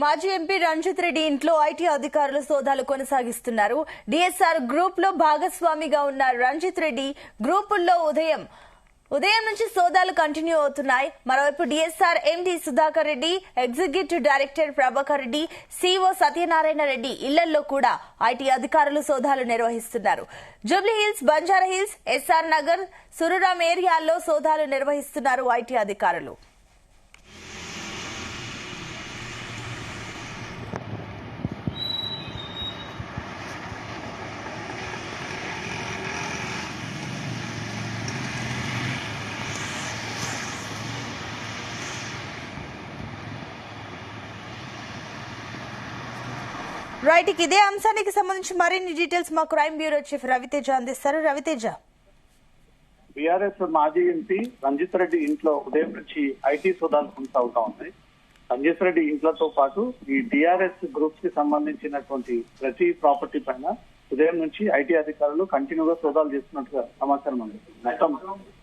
మాజీ ఎంపీ రంజిత్ రెడ్డి ఇంట్లో ఐటీ అధికారులు సోదాలు కొనసాగిస్తున్నారు. డిఎస్ఆర్ గ్రూప్ లో భాగస్వామిగా ఉన్న రంజిత్ రెడ్డి గ్రూపుల్లో ఉదయం నుంచి సోదాలు కంటిన్యూ అవుతున్నాయి. మరోవైపు DSR MD Sudhakar Reddy, executive director Prabhakar Reddy, CO Satyanarayana Reddy ఇళ్లలో కూడా ఐటీ అధికారులు సోదాలు నిర్వహిస్తున్నారు. జూబ్లీ హిల్స్, బంజారా హిల్స్, ఎస్ఆర్ నగర్, సురరాం ఏరియాల్లో సోదాలు నిర్వహిస్తున్నారు ఐటీ అధికారులు. రైట్, ఇదే అంశానికి సంబంధించి మరిన్ని డీటెయిల్స్ మా క్రైమ్ బ్యూరో చీఫ్ రవితేజ అందిస్తారు. రవితేజ, బీఆర్ఎస్ మాజీ ఎంపీ రంజిత్ రెడ్డి ఇంట్లో ఉదయం నుంచి ఐటీ సోదాలు కొనసాగుతా ఉన్నాయి. రంజిత్ రెడ్డి ఇంట్లతో పాటు ఈ డిఆర్ఎస్ గ్రూప్స్ కి సంబంధించినటువంటి ప్రతి ప్రాపర్టీ పైన ఉదయం నుంచి ఐటీ అధికారులు కంటిన్యూగా సోదాలు చేస్తున్నట్టుగా సమాచారం ఉంది. మొత్తం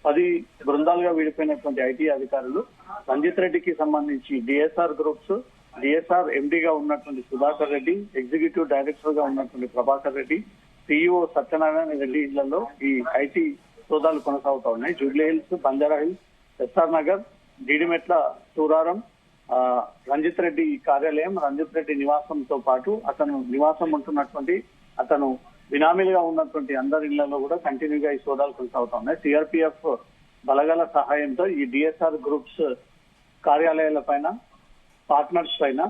10 బృందాలుగా విడిపోయినటువంటి ఐటీ అధికారులు రంజిత్ రెడ్డికి సంబంధించి డిఎస్ఆర్ గ్రూప్స్, డిఎస్ఆర్ ఎండీగా ఉన్నటువంటి సుధాకర్ రెడ్డి, ఎగ్జిక్యూటివ్ డైరెక్టర్ గా ఉన్నటువంటి ప్రభాకర్ రెడ్డి, సిఇఓ సత్యనారాయణ రెడ్డి ఇళ్లలో ఈ ఐటీ సోదాలు కొనసాగుతా ఉన్నాయి. జూబ్లీ హిల్స్, బంజారా హిల్స్, ఎస్ఆర్ నగర్, జీడిమెట్ల, సూరారం, రంజిత్ రెడ్డి కార్యాలయం, రంజిత్ రెడ్డి నివాసంతో పాటు అతను నివాసం ఉంటున్నటువంటి అతను బినామీలుగా ఉన్నటువంటి అందరి ఇళ్లలో కూడా కంటిన్యూగా ఈ సోదాలు కొనసాగుతా ఉన్నాయి. సిఆర్పిఎఫ్ బలగాల సహాయంతో ఈ డిఎస్ఆర్ గ్రూప్స్ కార్యాలయాల పైన, పార్ట్నర్స్ పైన,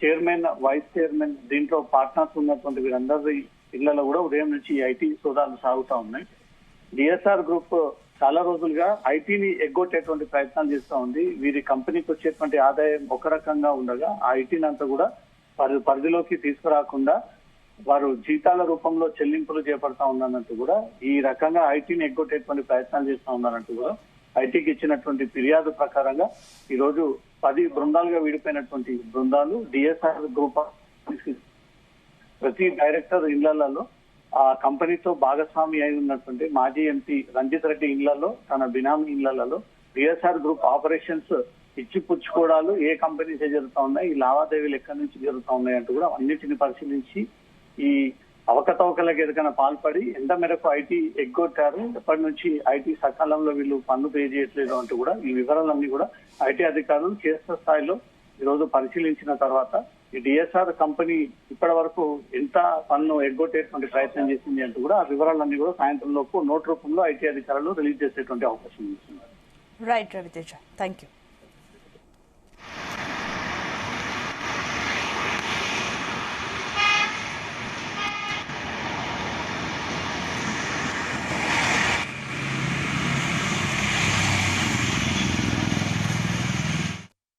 చైర్మన్, వైస్ చైర్మన్, దీంట్లో పార్ట్నర్స్ ఉన్నటువంటి వీరందరి ఇళ్లలో కూడా ఉదయం నుంచి ఐటీ సోదాలు సాగుతా ఉన్నాయి. డిఎస్ఆర్ గ్రూప్ చాలా రోజులుగా ఐటీని ఎగ్గొట్టేటువంటి ప్రయత్నాలు చేస్తూ ఉంది. వీరి కంపెనీకి వచ్చేటువంటి ఆదాయం ఒక రకంగా ఉండగా ఆ ఐటీని అంతా కూడా పరిధిలోకి తీసుకురాకుండా వారు జీతాల రూపంలో చెల్లింపులు చేపడతా ఉన్నారంటూ కూడా ఈ రకంగా ఐటీని ఎగ్గొట్టేటువంటి ప్రయత్నాలు చేస్తూ ఉన్నారంటూ కూడా ఐటీకి ఇచ్చినటువంటి ఫిర్యాదు ప్రకారంగా ఈ రోజు 10 బృందాలుగా విడిపోయినటువంటి బృందాలు డిఎస్ఆర్ గ్రూప్ ప్రతి డైరెక్టర్ ఇళ్లలో ఆ కంపెనీతో భాగస్వామి అయి ఉన్నటువంటి మాజీ ఎంపీ రంజిత్ రెడ్డి ఇళ్లలో, తన బినామీ ఇళ్లలో డిఎస్ఆర్ గ్రూప్ ఆపరేషన్స్ ఇచ్చిపుచ్చుకోవడాలు ఏ కంపెనీసే జరుగుతా ఉన్నాయి, ఈ లావాదేవీలు ఎక్కడి నుంచి జరుగుతా ఉన్నాయి అంటూ కూడా అన్నిటిని పరిశీలించి ఈ అవకతవకలకు ఏదైనా పాల్పడి ఎంత మేరకు ఐటీ ఎగ్గొట్టారు, ఎప్పటి నుంచి ఐటీ సకాలంలో వీళ్ళు పన్ను పే చేయట్లేదు అంటూ కూడా ఈ వివరాలన్నీ కూడా ఐటీ అధికారులు క్షేత్ర స్థాయిలో ఈ రోజు పరిశీలించిన తర్వాత ఈ డిఎస్ఆర్ కంపెనీ ఇప్పటి వరకు ఎంత పన్ను ఎగ్గొట్టేటువంటి ప్రయత్నం చేసింది అంటూ కూడా ఆ వివరాలన్నీ కూడా సాయంత్రం లోపు నోట్ రూపంలో ఐటీ అధికారులు రిలీజ్ చేసేటువంటి అవకాశం ఉంది. Right Ravi Teja, thank you.